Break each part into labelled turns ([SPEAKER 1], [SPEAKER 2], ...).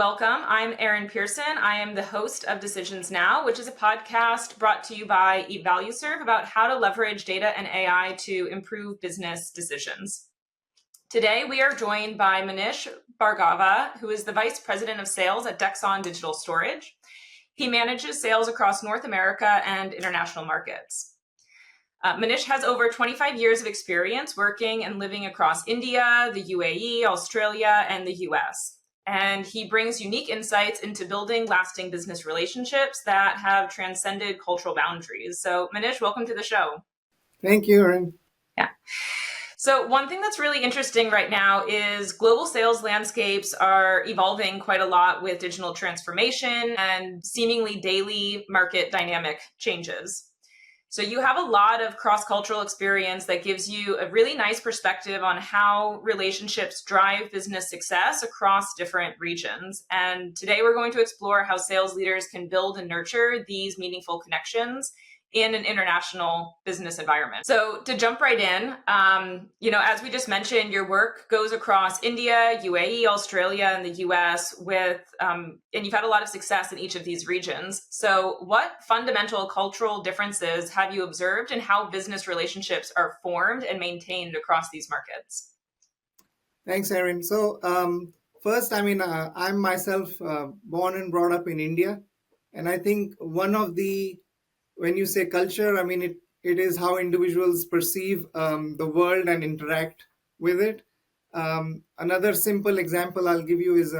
[SPEAKER 1] welcome. I'm Erin Pearson. I am the host of Decisions Now, which is a podcast brought to you by Evalueserve about how to leverage data and AI to improve business decisions. Today, we are joined by Manish Bhargava, who is the Vice President of Sales at Dexon Digital Storage. He manages sales across North America and international markets. Manish has over 25 years of experience working and living across India, the UAE, Australia, and the US. And he brings unique insights into building lasting business relationships that have transcended cultural boundaries. So, Manish, welcome to the show.
[SPEAKER 2] Thank you, Erin.
[SPEAKER 1] Yeah. So one thing that's really interesting right now is global sales landscapes are evolving quite a lot with digital transformation and seemingly daily market dynamic changes. So you have a lot of cross-cultural experience that gives you a really nice perspective on how relationships drive business success across different regions. And today we're going to explore how sales leaders can build and nurture these meaningful connections in an international business environment. So to jump right in, as we just mentioned, your work goes across India, UAE, Australia, and the US and you've had a lot of success in each of these regions. So what fundamental cultural differences have you observed in how business relationships are formed and maintained across these markets?
[SPEAKER 2] Thanks, Erin. So first, I'm myself born and brought up in India. And I think when you say culture, it is how individuals perceive the world and interact with it. Another simple example I'll give you is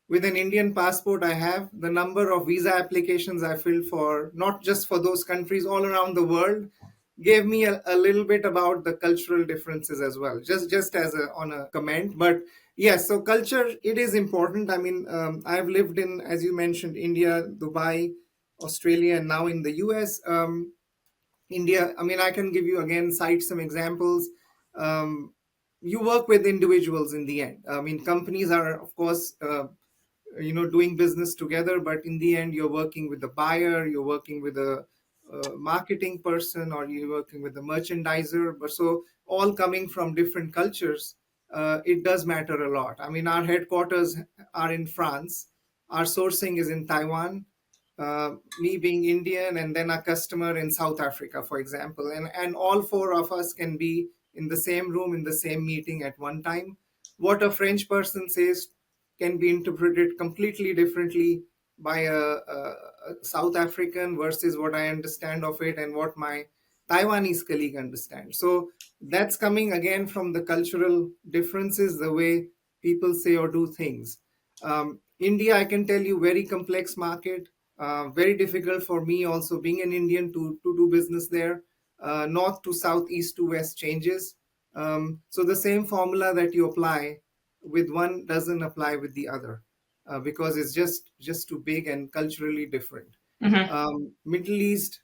[SPEAKER 2] with an Indian passport I have, the number of visa applications I filled for, not just for those countries, all around the world, gave me a little bit about the cultural differences as well, just as on a comment. But yes, so culture, it is important. I've lived in, as you mentioned, India, Dubai, Australia, and now in the US. India, I can give you again, cite some examples. You work with individuals in the end. Companies are, of course, doing business together, but in the end, you're working with the buyer, you're working with a marketing person, or you're working with the merchandiser. But so all coming from different cultures, it does matter a lot. Our headquarters are in France. Our sourcing is in Taiwan. Me being Indian, and then a customer in South Africa, for example. And all four of us can be in the same room, in the same meeting at one time. What a French person says can be interpreted completely differently by a South African versus what I understand of it and what my Taiwanese colleague understands. So that's coming again from the cultural differences, the way people say or do things. India, I can tell you, very complex market. Very difficult for me also being an Indian to do business there. North to south, east to west changes. So the same formula that you apply with one doesn't apply with the other because it's just too big and culturally different. Middle East,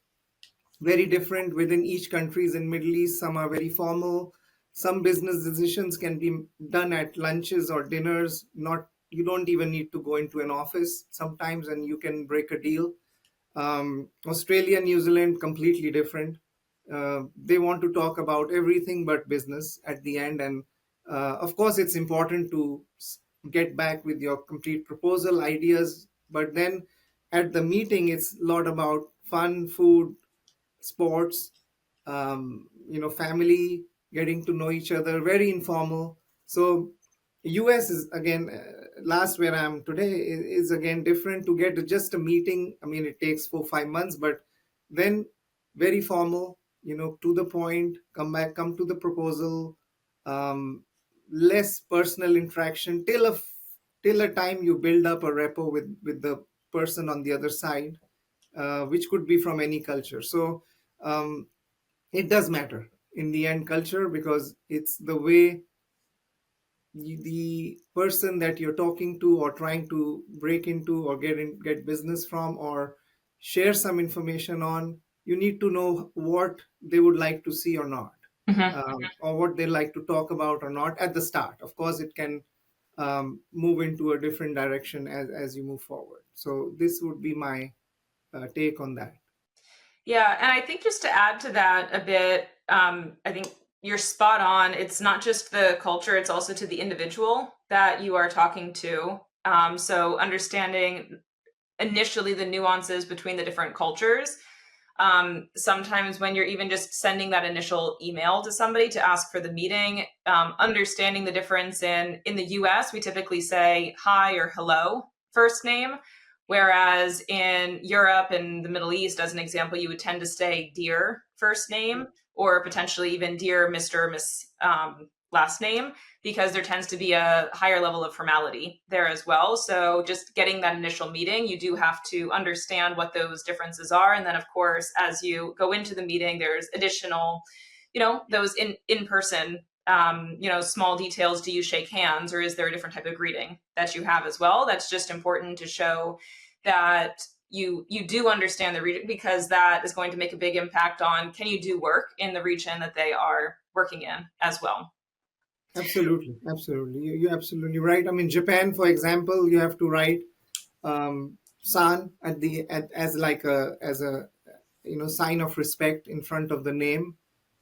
[SPEAKER 2] very different within each countries. In Middle East, some are very formal. Some business decisions can be done at lunches or dinners. Not You don't even need to go into an office sometimes, and you can break a deal. Australia, New Zealand, completely different. They want to talk about everything but business at the end. And of course, it's important to get back with your complete proposal ideas. But then at the meeting, it's a lot about fun, food, sports, family, getting to know each other, very informal. So US is again, last where I am today is again different. To get just a meeting, it takes 4-5 months, but then very formal, to the point, come to the proposal, less personal interaction till a time you build up a rapport with the person on the other side, which could be from any culture. So it does matter in the end, culture, because it's the way the person that you're talking to or trying to break into or get business from or share some information on, you need to know what they would like to see or not, or what they like to talk about or not at the start. Of course, it can move into a different direction as you move forward. So this would be my take on that.
[SPEAKER 1] Yeah, and I think just to add to that a bit, I think you're spot on. It's not just the culture, it's also to the individual that you are talking to. So understanding initially the nuances between the different cultures. Sometimes when you're even just sending that initial email to somebody to ask for the meeting, understanding the difference in the US, we typically say hi or hello first name, whereas in Europe and the Middle East, as an example, you would tend to say dear first name, or potentially even dear Mr. Miss last name, because there tends to be a higher level of formality there as well. So just getting that initial meeting, you do have to understand what those differences are. And then of course, as you go into the meeting, there's additional, those in person, small details. Do you shake hands, or is there a different type of greeting that you have as well? That's just important to show that you do understand the region, because that is going to make a big impact on, can you do work in the region that they are working in as well.
[SPEAKER 2] Absolutely, absolutely. You're absolutely right. I mean, Japan, for example, you have to write san as like a sign of respect in front of the name,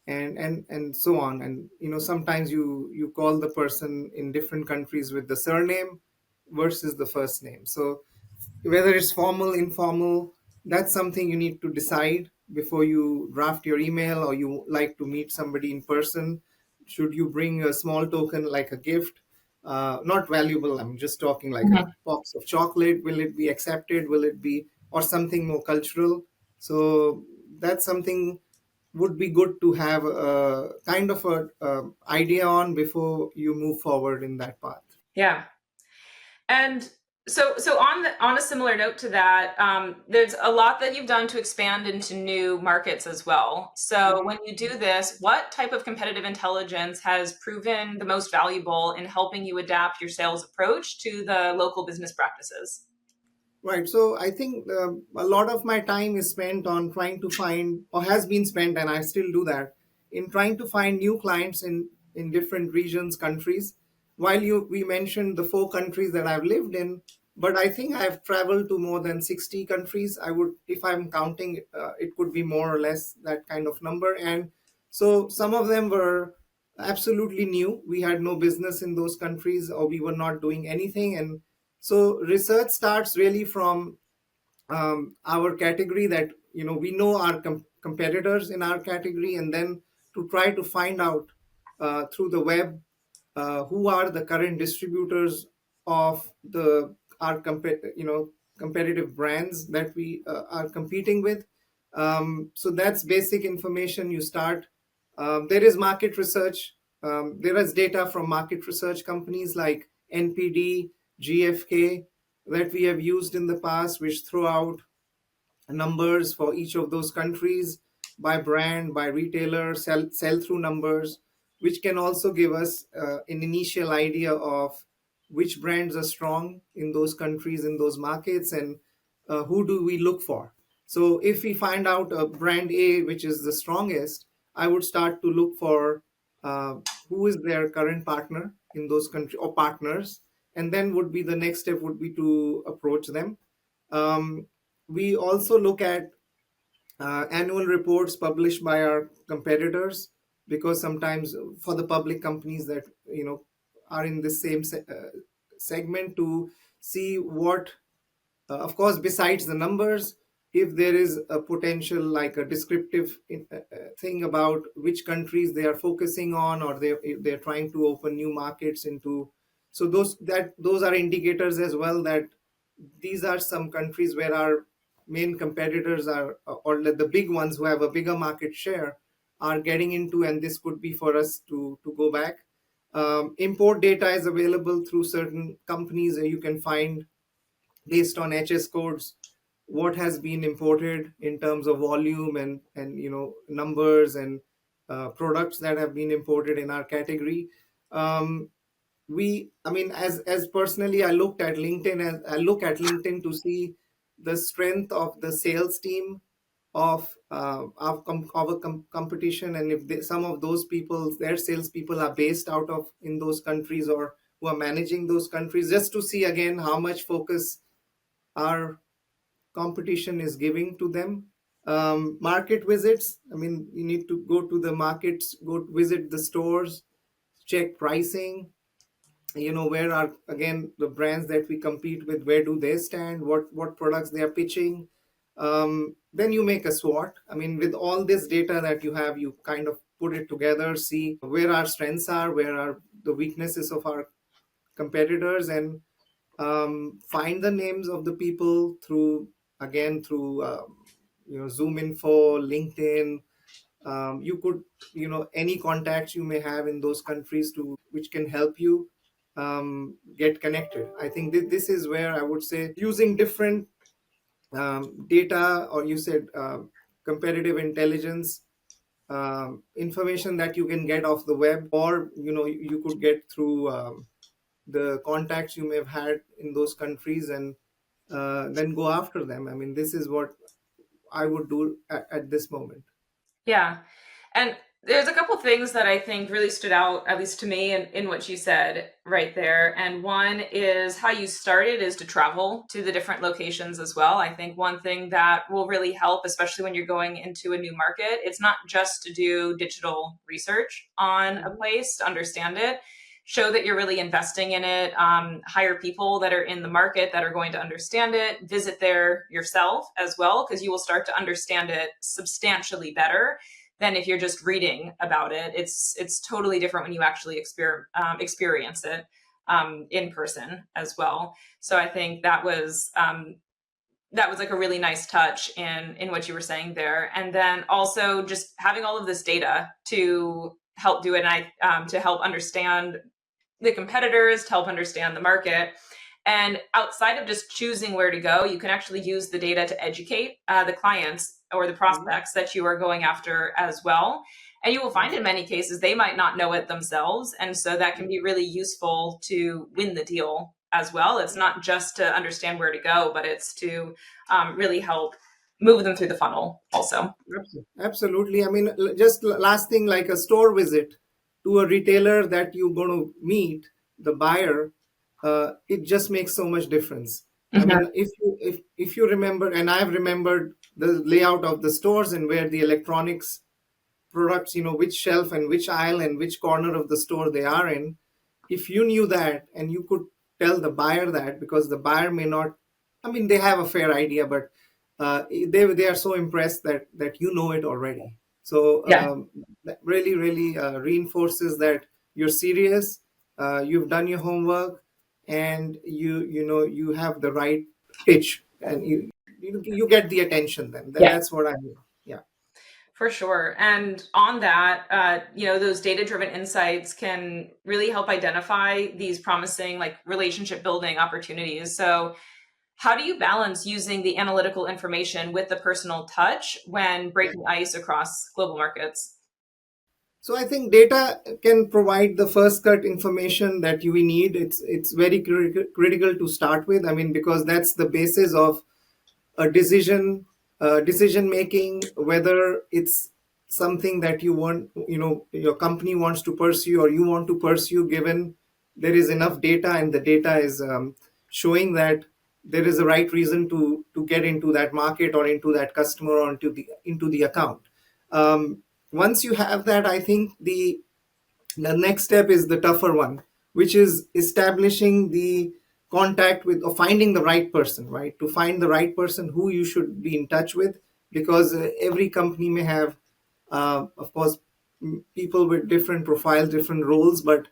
[SPEAKER 2] and so on. And sometimes you call the person in different countries with the surname versus the first name. So whether it's formal, informal, that's something you need to decide before you draft your email, or you like to meet somebody in person. Should you bring a small token like a gift? Not valuable, I'm just talking like a box of chocolate. Will it be accepted? Will it be, or something more cultural? So that's something would be good to have a kind of a idea on before you move forward in that path.
[SPEAKER 1] Yeah. And so on a similar note to that, there's a lot that you've done to expand into new markets as well. So when you do this, what type of competitive intelligence has proven the most valuable in helping you adapt your sales approach to the local business practices?
[SPEAKER 2] Right. So I think a lot of my time is spent on trying to find, or has been spent, and I still do that, in trying to find new clients in different regions, countries. While we mentioned the 4 countries that I've lived in, but I think I've traveled to more than 60 countries. I would, if I'm counting, it could be more or less that kind of number. And so some of them were absolutely new. We had no business in those countries, or we were not doing anything. And so research starts really from our category, that we know our competitors in our category, and then to try to find out through the web who are the current distributors of the our competitive brands that we are competing with. So that's basic information. You start. There is market research. There is data from market research companies like NPD, GfK, that we have used in the past, which throw out numbers for each of those countries by brand, by retailer, sell through numbers, which can also give us an initial idea of which brands are strong in those countries, in those markets, and who do we look for. So if we find out a brand A which is the strongest, I would start to look for uh, who is their current partner in those countries, or partners, and then would be the next step would be to approach them. um, we also look at annual reports published by our competitors, because sometimes for the public companies that are in the same segment, to see what, of course, besides the numbers, if there is a potential, like a descriptive thing about which countries they are focusing on, or they're trying to open new markets into. So those are indicators as well, that these are some countries where our main competitors are, or the big ones who have a bigger market share, are getting into, and this could be for us to go back. Import data is available through certain companies, you can find based on HS codes what has been imported in terms of volume, and numbers, and products that have been imported in our category. um, I mean, as personally, I look at LinkedIn to see the strength of the sales team of competition, and if some of those people, their salespeople, are based out of in those countries, or who are managing those countries, just to see again how much focus our competition is giving to them. Market visits, I mean, you need to go to the markets, go visit the stores, check pricing, where are again the brands that we compete with, where do they stand, what products they are pitching. Then you make a SWOT. I mean, with all this data that you have, you kind of put it together, see where our strengths are, where are the weaknesses of our competitors, and find the names of the people through, again, through Zoom Info, LinkedIn. You could, any contacts you may have in those countries to which can help you get connected. I think this is where I would say using different data, or you said competitive intelligence, information that you can get off the web, or you could get through the contacts you may have had in those countries, and then go after them. I mean, this is what I would do at this moment.
[SPEAKER 1] Yeah. And there's a couple things that I think really stood out, at least to me, in what you said right there. And one is how you started is to travel to the different locations as well. I think one thing that will really help, especially when you're going into a new market, it's not just to do digital research on a place to understand it. Show that you're really investing in it, hire people that are in the market that are going to understand it, visit there yourself as well, because you will start to understand it substantially better than if you're just reading about it. It's totally different when you actually experience it in person as well. So I think that was like a really nice touch in what you were saying there. And then also just having all of this data to help do it, and to help understand the competitors, to help understand the market. And outside of just choosing where to go, you can actually use the data to educate the clients or the
[SPEAKER 2] Mhm.
[SPEAKER 1] prospects that you are going after as well. And you will find in many cases they might not know it themselves. And so that can be really useful to win the deal as well. It's not just to understand where to go, but it's to really help move them through the funnel also.
[SPEAKER 2] Absolutely. I mean, just last thing, like a store visit to a retailer that you're going to meet, the buyer, it just makes so much difference. I
[SPEAKER 1] Mhm.
[SPEAKER 2] mean, if you remember, and I've remembered the layout of the stores and where the electronics products, which shelf and which aisle and which corner of the store they are in. If you knew that, and you could tell the buyer that, because the buyer may not, I mean, they have a fair idea, but they are so impressed that you know it already. So
[SPEAKER 1] Yeah.
[SPEAKER 2] that really really reinforces that you're serious, you've done your homework, and you have the right pitch, and you get the attention. Then
[SPEAKER 1] Yeah.
[SPEAKER 2] that's what I mean. Yeah.
[SPEAKER 1] For sure. And on that, those data driven insights can really help identify these promising like relationship building opportunities. So, how do you balance using the analytical information with the personal touch when breaking ice across global markets?
[SPEAKER 2] So I think data can provide the first cut information that we need. It's very critical to start with. I mean, because that's the basis of a decision making, whether it's something that you want, your company wants to pursue, or you want to pursue, given there is enough data, and the data is showing that there is a right reason to get into that market, or into that customer, or into the account. Once you have that, I think the next step is the tougher one, which is establishing the contact with, or finding the right person, right? To find the right person who you should be in touch with, because every company may have, of course, people with different profiles, different roles, but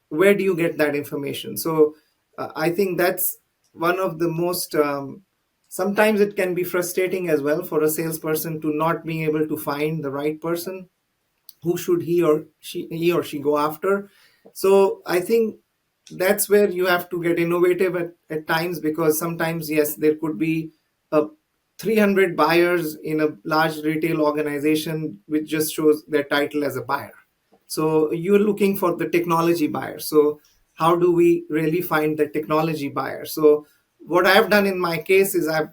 [SPEAKER 2] where do you get that information? So I think that's one of the most, sometimes it can be frustrating as well for a salesperson to not being able to find the right person. Who should he or she go after? So I think that's where you have to get innovative at times, because sometimes, yes, there could be a 300 buyers in a large retail organization which just shows their title as a buyer. So you're looking for the technology buyer. So how do we really find the technology buyer? So what I've done in my case is I've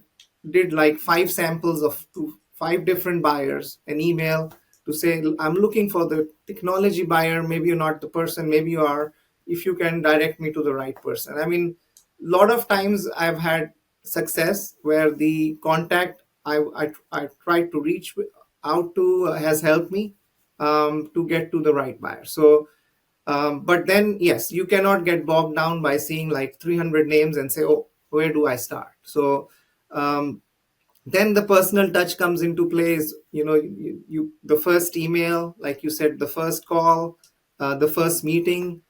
[SPEAKER 2] did like 5 samples of 5 different buyers, an email, to say, I'm looking for the technology buyer. Maybe you're not the person, maybe you are. If you can direct me to the right person. I mean, a lot of times I've had success where the contact I tried to reach out to has helped me to get to the right buyer. So But then, yes, you cannot get bogged down by seeing like 300 names and say, oh, where do I start? So um, then the personal touch comes into play. Is, the first email, like you said, the first call, the first meeting,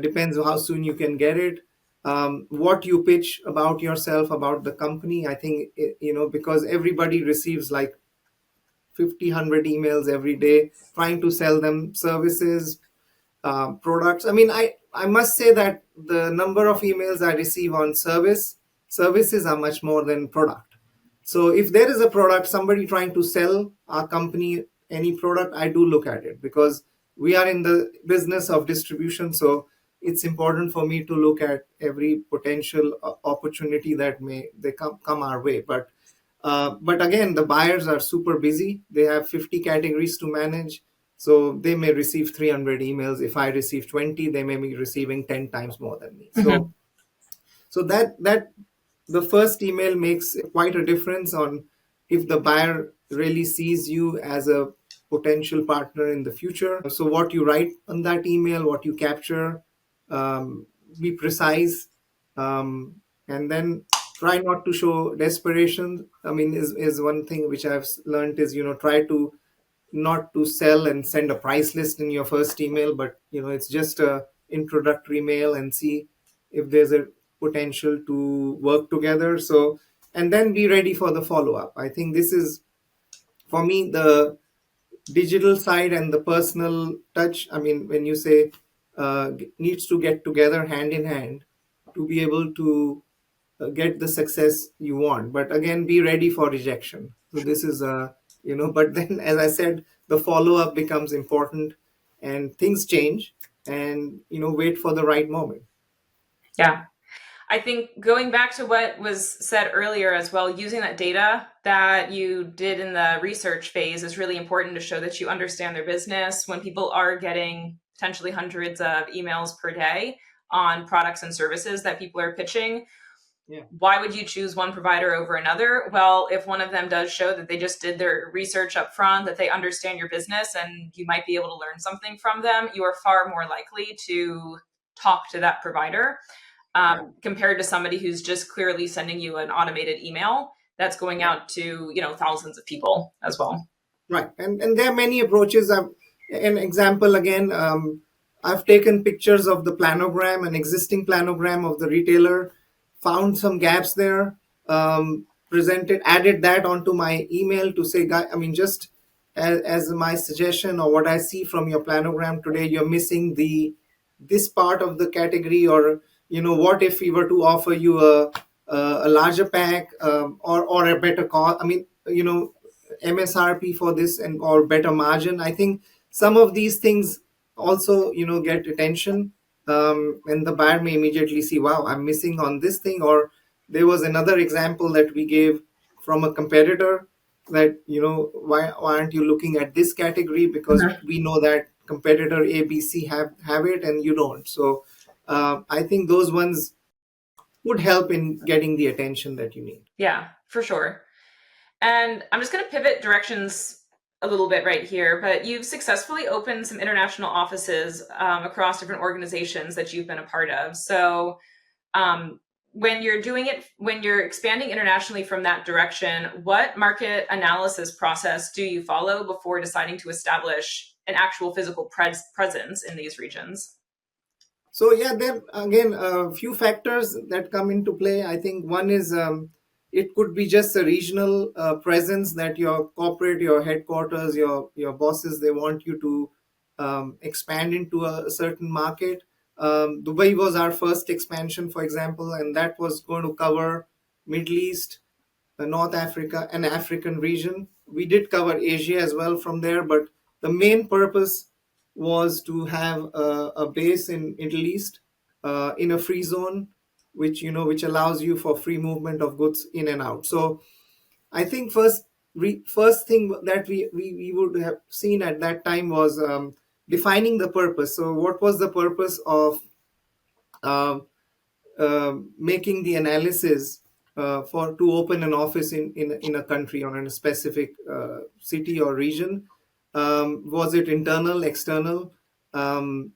[SPEAKER 2] depends on how soon you can get it. What you pitch about yourself, about the company. I think, because everybody receives like 50, 100 emails every day trying to sell them services, products. I mean, I must say that the number of emails I receive on services are much more than product. So if there is a product, somebody trying to sell our company any product, I do look at it, because we are in the business of distribution. So it's important for me to look at every potential opportunity that may they come our way. But again, the buyers are super busy. They have 50 categories to manage. So they may receive 300 emails. If I receive 20, they may be receiving 10 times more than me.
[SPEAKER 1] Mhm.
[SPEAKER 2] So that the first email makes quite a difference on if the buyer really sees you as a potential partner in the future. So what you write on that email, what you capture, be precise, and then try not to show desperation. I mean, is one thing which I've learned is, try to not to sell and send a price list in your first email, but it's just a introductory mail, and see if there's a potential to work together. So, and then be ready for the follow up. I think this is, for me, the digital side and the personal touch. I mean, when you say needs to get together hand in hand to be able to get the success you want. But again, be ready for rejection. So this is but then, as I said, the follow up becomes important, and things change, and wait for the right moment.
[SPEAKER 1] Yeah. I think going back to what was said earlier as well, using that data that you did in the research phase is really important to show that you understand their business. When people are getting potentially hundreds of emails per day on products and services that people are pitching,
[SPEAKER 2] Yeah.
[SPEAKER 1] why would you choose one provider over another? Well, if one of them does show that they just did their research up front, that they understand your business, and you might be able to learn something from them, you are far more likely to talk to that provider,
[SPEAKER 2] Right.
[SPEAKER 1] compared to somebody who's just clearly sending you an automated email that's going
[SPEAKER 2] Right.
[SPEAKER 1] out to thousands of people as well.
[SPEAKER 2] Right. And there are many approaches. An example again, I've taken pictures of the planogram, an existing planogram of the retailer, found some gaps there, added that onto my email to say, guy, I mean, just as my suggestion, or what I see from your planogram today, you're missing this part of the category. Or what if we were to offer you a larger pack, or a better cost? I mean, MSRP for this, and or better margin. I think some of these things also get attention, and the buyer may immediately see, wow, I'm missing on this thing. Or there was another example that we gave from a competitor, that why aren't you looking at this category, because
[SPEAKER 1] Mhm.
[SPEAKER 2] we know that competitor ABC have it and you don't. So I think those ones would help in getting the attention that you need.
[SPEAKER 1] Yeah, for sure. And I'm just going to pivot directions a little bit right here, but you've successfully opened some international offices across different organizations that you've been a part of. So, um, when you're expanding internationally from that direction, what market analysis process do you follow before deciding to establish an actual physical presence in these regions?
[SPEAKER 2] So yeah, there again a few factors that come into play. I think one is, it could be just a regional presence, that your corporate, your headquarters, your bosses, they want you to expand into a certain market. Dubai was our first expansion, for example, and that was going to cover Middle East, North Africa, and African region. We did cover Asia as well from there, but the main purpose was to have a base in Middle East, in a free zone, which allows you for free movement of goods in and out. So I think first thing that we would have seen at that time was defining the purpose. So what was the purpose of um making the analysis for to open an office in a country, or in a specific city or region? Was it internal, external? Um,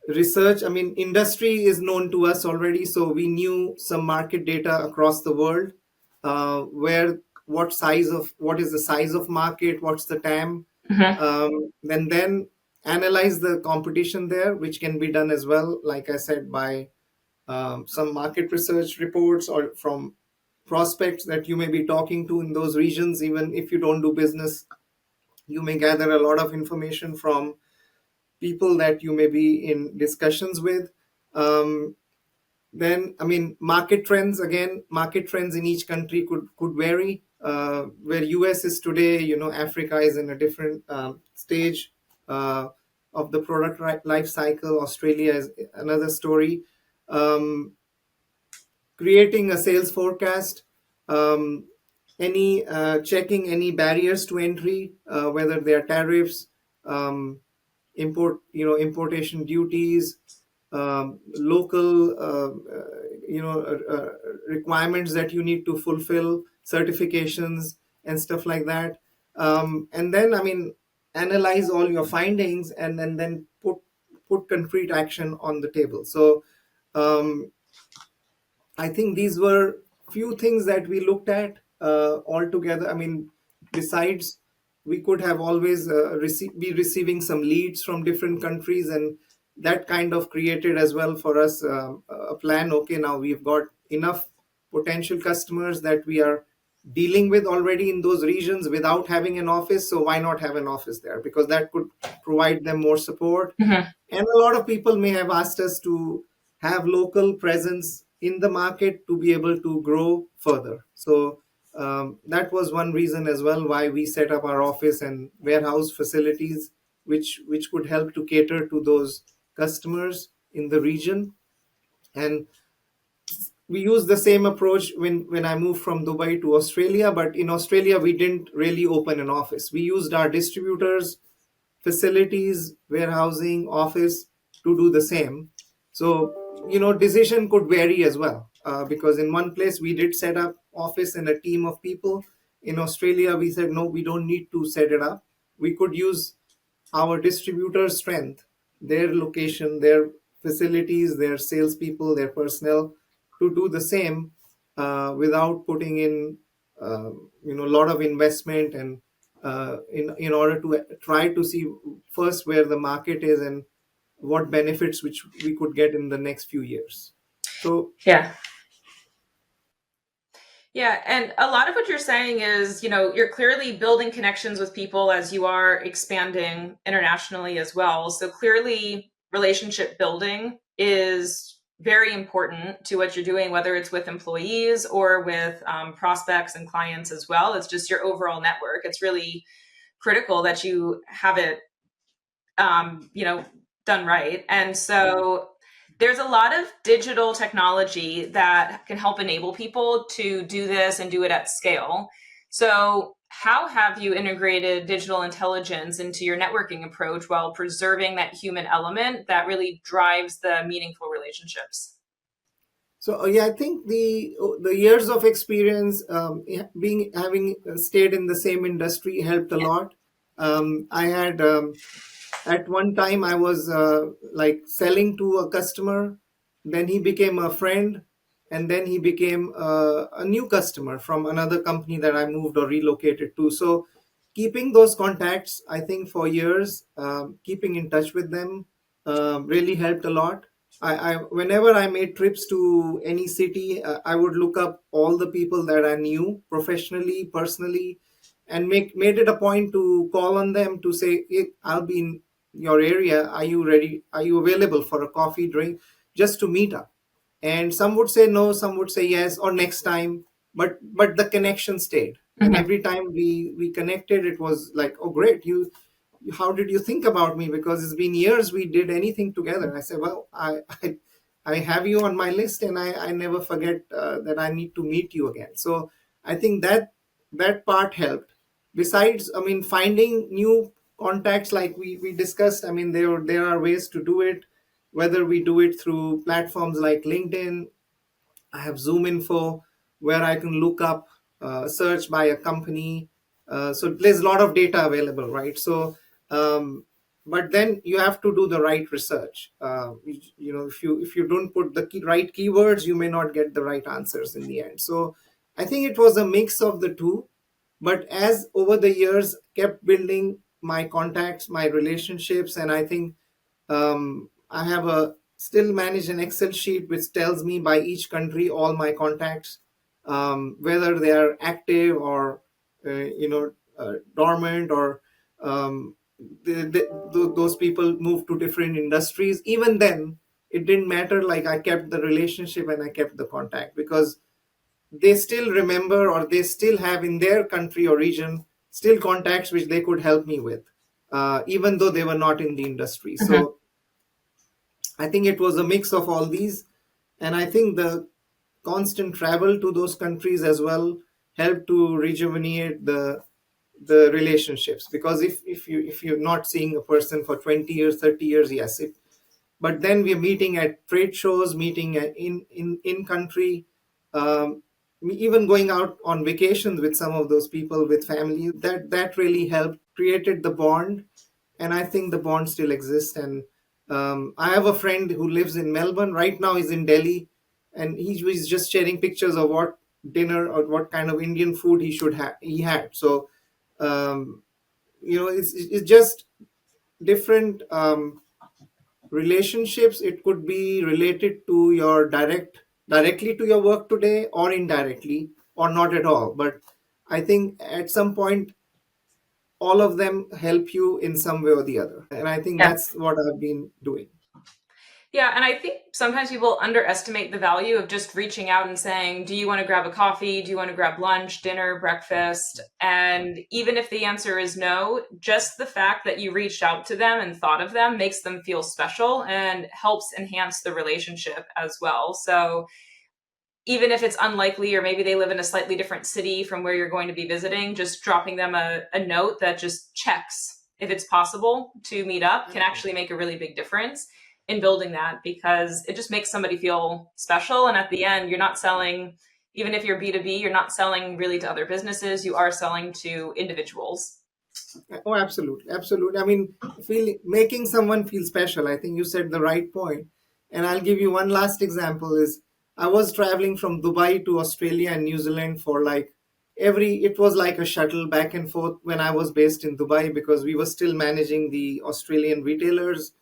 [SPEAKER 2] research, I mean, industry is known to us already, so we knew some market data across the world, where what is the size of market, what's the TAM,
[SPEAKER 1] Hmm.
[SPEAKER 2] and then analyze the competition there, which can be done as well, like I said, by some market research reports or from prospects that you may be talking to in those regions. Even if you don't do business, you may gather a lot of information from people that you may be in discussions with. Um, then, I mean, market trends, again, market trends in each country could vary. Where US is today, Africa is in a different stage of the product life cycle. Australia is another story. Um, Creating a sales forecast, um, any checking any barriers to entry, whether they are tariffs, um, importation duties, local requirements that you need to fulfill, certifications and stuff like that. And then, I mean, analyze all your findings, and then put concrete action on the table. So um, I think these were few things that we looked at altogether. I mean, besides, we could have always be receiving some leads from different countries, and that kind of created as well for us a plan. Okay, now we've got enough potential customers that we are dealing with already in those regions without having an office. So why not have an office there? Because that could provide them more support.
[SPEAKER 1] Hmm.
[SPEAKER 2] And a lot of people may have asked us to have local presence in the market to be able to grow further. So that was one reason as well why we set up our office and warehouse facilities, which could help to cater to those customers in the region. And we used the same approach when I moved from Dubai to Australia. But in Australia, we didn't really open an office. We used our distributors, facilities, warehousing, office to do the same. So, decision could vary as well, because in one place we did set up office and a team of people. In Australia, we said, no, we don't need to set it up. We could use our distributor strength, their location, their facilities, their salespeople, their personnel to do the same without putting in a lot of investment, and in order to try to see first where the market is and what benefits which we could get in the next few years. So
[SPEAKER 1] Yeah. Yeah, and a lot of what you're saying is, you're clearly building connections with people as you are expanding internationally as well. So clearly, relationship building is very important to what you're doing, whether it's with employees or with prospects and clients as well. It's just your overall network. It's really critical that you have it done right. And so there's a lot of digital technology that can help enable people to do this and do it at scale. So, how have you integrated digital intelligence into your networking approach while preserving that human element that really drives the meaningful relationships?
[SPEAKER 2] yeah, I think the years of experience, being having stayed in the same industry helped a lot. I had At one time I was like selling to a customer, then he became a friend, and then he became a new customer from another company that I moved or relocated to. So keeping those contacts, I think for years, keeping in touch with them really helped a lot. Whenever I made trips to any city, I would look up all the people that I knew professionally, personally, and made it a point to call on them to say, hey, I'll be in your area. Are you ready? Are you available for a coffee, drink, just to meet up? And some would say no, some would say yes, or next time. But the connection stayed, and
[SPEAKER 1] Mhm.
[SPEAKER 2] every time we connected, it was like, oh great, you how did you think about me? Because it's been years we did anything together. I said, well, I have you on my list, and I never forget that I need to meet you again. So I think that part helped. Besides, I mean, finding new contacts, like we discussed, I mean, there are ways to do it, whether we do it through platforms like LinkedIn. I have Zoom Info, where I can look up, search by a company. So there's a lot of data available, right? So um, but then you have to do the right research. If you don't put the right keywords, you may not get the right answers in the end. So I think it was a mix of the two. But as over the years kept building my contacts, my relationships, and I think I have a still manage an Excel sheet which tells me by each country all my contacts, whether they are active or dormant, or um, those people move to different industries. Even then, it didn't matter. Like, I kept the relationship and I kept the contact, because they still remember, or they still have in their country or region still contacts which they could help me with, even though they were not in the industry.
[SPEAKER 1] Mhm.
[SPEAKER 2] So I think it was a mix of all these. And I think the constant travel to those countries as well helped to rejuvenate the relationships. Because if you're not seeing a person for 20 years, 30 years, yes, but then we're meeting at trade shows, meeting in country, um, even going out on vacations with some of those people, with family. That really helped created the bond. And I think the bond still exists. And I have a friend who lives in Melbourne right now. He's in Delhi, and he was just sharing pictures of what dinner or what kind of Indian food he had. So it's just different relationships. It could be related to your directly to your work today, or indirectly, or not at all. But I think at some point all of them help you in some way or the other, and I think
[SPEAKER 1] Yeah.
[SPEAKER 2] that's what I've been doing.
[SPEAKER 1] Yeah, and I think sometimes people underestimate the value of just reaching out and saying, "Do you want to grab a coffee? Do you want to grab lunch, dinner, breakfast?" And even if the answer is no, just the fact that you reached out to them and thought of them makes them feel special and helps enhance the relationship as well. So even if it's unlikely, or maybe they live in a slightly different city from where you're going to be visiting, just dropping them a note that just checks if it's possible to meet up can actually make a really big difference in building that, because it just makes somebody feel special. And at the end, you're not selling, even if you're B2B, you're not selling really to other businesses, you are selling to individuals.
[SPEAKER 2] Oh, absolutely, absolutely. I mean, making someone feel special. I think you said the right point. And I'll give you one last example. Is I was traveling from Dubai to Australia and New Zealand for like it was like a shuttle back and forth when I was based in Dubai, because we were still managing the Australian retailers.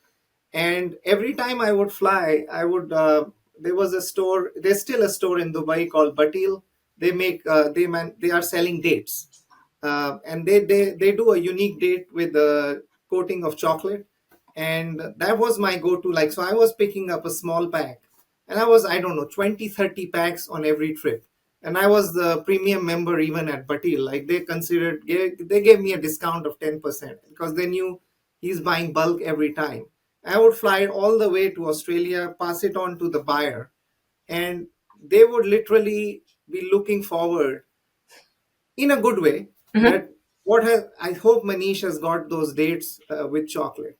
[SPEAKER 2] And every time I would fly, there was a store. There's still a store in Dubai called Batil. They are selling dates, and they do a unique date with a coating of chocolate. And that was my go-to. Like, so I was picking up a small pack, and I don't know, 20-30 packs on every trip. And I was the premium member even at Batil. Like, they gave me a discount of 10%, because they knew he's buying bulk every time. I would fly all the way to Australia, pass it on to the buyer, and they would literally be looking forward in a good way
[SPEAKER 1] Mhm.
[SPEAKER 2] that I hope Manish has got those dates with chocolate.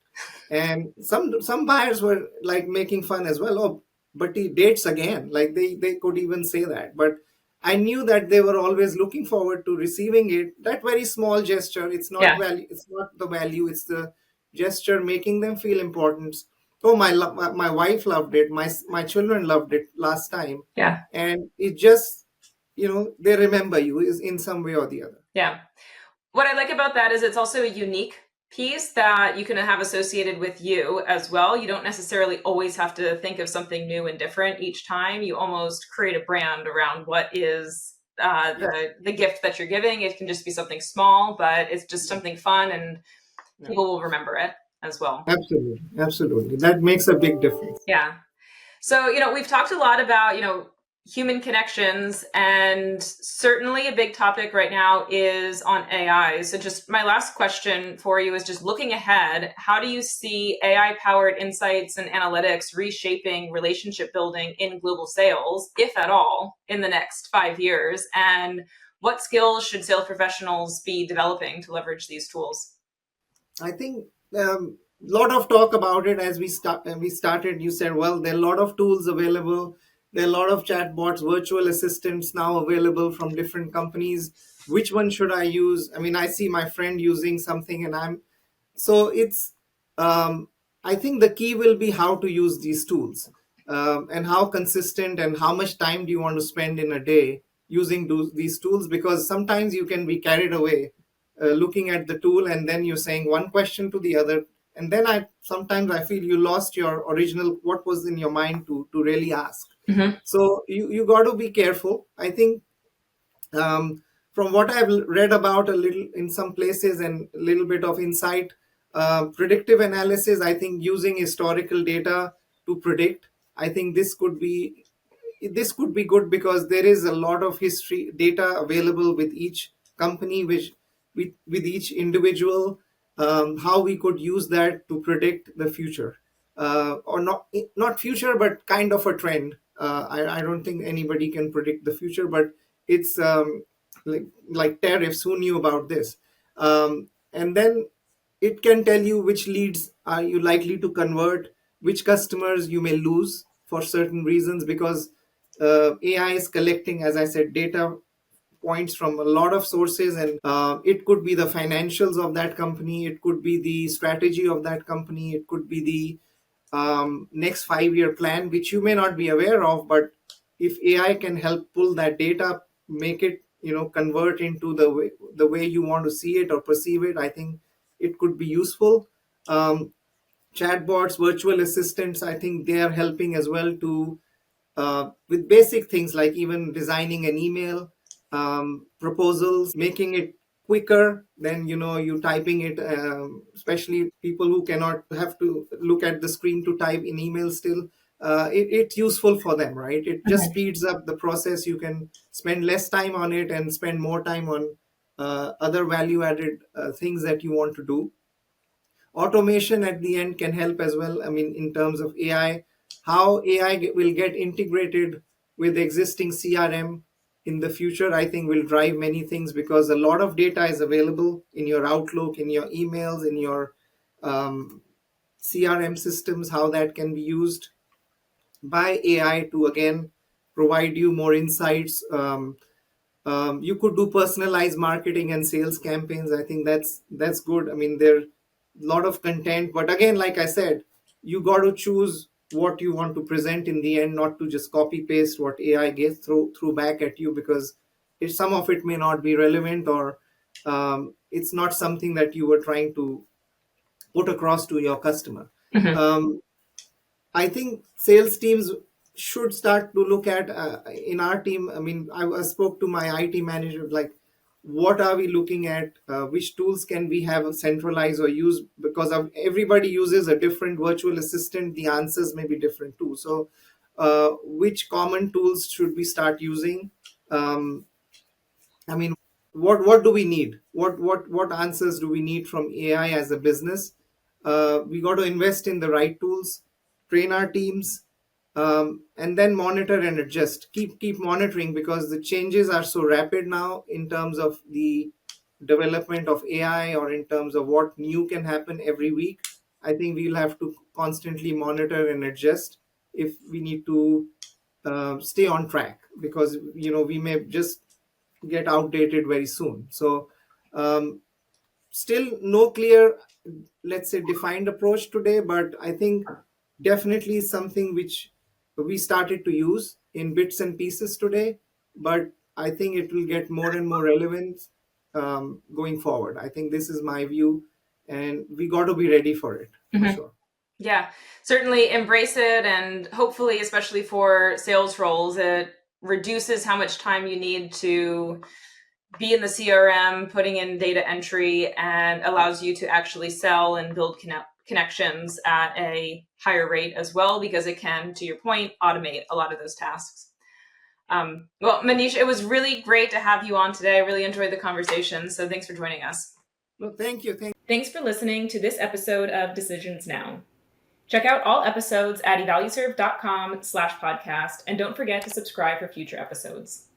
[SPEAKER 2] And some buyers were like making fun as well. Oh, but he dates again. Like, they could even say that. But I knew that they were always looking forward to receiving it. That very small gesture. It's not
[SPEAKER 1] Yeah,
[SPEAKER 2] value. It's not the value. It's the gesture making them feel important. Oh, my wife loved it. My children loved it last time,
[SPEAKER 1] yeah,
[SPEAKER 2] and it just, they remember you is in some way or the other.
[SPEAKER 1] yeah. What I like about that is it's also a unique piece that you can have associated with you as well. You don't necessarily always have to think of something new and different each time. You almost create a brand around what is
[SPEAKER 2] Yes.
[SPEAKER 1] the gift that you're giving. It can just be something small, but it's just something fun, and
[SPEAKER 2] Yeah.
[SPEAKER 1] people will remember it as well.
[SPEAKER 2] Absolutely, absolutely. That makes a big difference.
[SPEAKER 1] Yeah. So, we've talked a lot about, human connections, and certainly a big topic right now is on AI. So, just my last question for you is just looking ahead, how do you see AI powered insights and analytics reshaping relationship building in global sales, if at all, in the next 5 years? And what skills should sales professionals be developing to leverage these tools?
[SPEAKER 2] I think lot of talk about it as we started. You said, well, there are a lot of tools available. There are a lot of chatbots, virtual assistants now available from different companies. Which one should I use? I mean, I see my friend using something, and I'm so it's. I think the key will be how to use these tools, and how consistent and how much time do you want to spend in a day using these tools, because sometimes you can be carried away looking at the tool and then you're saying one question to the other, and then I feel you lost your original, what was in your mind to really ask.
[SPEAKER 1] Mm-hmm.
[SPEAKER 2] So you got to be careful, I think. From what I've read about a little in some places and a little bit of insight, predictive analysis, I think using historical data to predict, I think this could be good, because there is a lot of history data available with each company, which with each individual, how we could use that to predict the future, or not future, but kind of a trend. I don't think anybody can predict the future, but it's like tariffs. Who knew about this? And then it can tell you which leads are you likely to convert, which customers you may lose for certain reasons, because AI is collecting, as I said, data points from a lot of sources, and it could be the financials of that company, it could be the strategy of that company, it could be the next 5-year plan, which you may not be aware of. But if AI can help pull that data, make it convert into the way you want to see it or perceive it, I think it could be useful. um, Chatbots, virtual assistants, I think they are helping as well to with basic things like even designing an email, proposals, making it quicker than you typing it, especially people who cannot have to look at the screen to type in email still. It's useful for them, right? It just speeds up the process. You can spend less time on it and spend more time on other value added things that you want to do. Automation at the end can help as well. I mean, in terms of AI, how AI will get integrated with existing CRM in the future, I think will drive many things, because a lot of data is available in your Outlook, in your emails, in your um, CRM systems, how that can be used by AI to again provide you more insights. You could do personalized marketing and sales campaigns. I think that's good. I mean, there a lot of content, but again, like I said, you got to choose what you want to present in the end, not to just copy paste what AI gets through back at you, because some of it may not be relevant, or it's not something that you were trying to put across to your customer.
[SPEAKER 1] Mm-hmm.
[SPEAKER 2] um, I think sales teams should start to look at, in our team. I mean, I spoke to my IT manager, like, what are we looking at? Which tools can we have centralized or use? Because everybody uses a different virtual assistant. The answers may be different too. So, which common tools should we start using? Um, I mean, what do we need? What answers do we need from AI as a business? We got to invest in the right tools, train our teams, and then monitor and adjust. Keep monitoring, because the changes are so rapid now in terms of the development of AI, or in terms of what new can happen every week. I think we'll have to constantly monitor and adjust if we need to stay on track, because we may just get outdated very soon. So, still no clear, let's say, defined approach today, but I think definitely something which we started to use in bits and pieces today, but I think it will get more and more relevant going forward. I think this is my view, and we got to be ready for it, for
[SPEAKER 1] Mm-hmm.
[SPEAKER 2] sure.
[SPEAKER 1] Yeah, certainly embrace it. And hopefully, especially for sales roles, it reduces how much time you need to be in the CRM, putting in data entry, and allows you to actually sell and build connections at a higher rate as well, because it can, to your point, automate a lot of those tasks. Well, Manish, it was really great to have you on today. I really enjoyed the conversation. So thanks for joining us.
[SPEAKER 2] Well, thank you.
[SPEAKER 1] Thanks for listening to this episode of Decisions Now. Check out all episodes at evalueserve.com/podcast, and don't forget to subscribe for future episodes.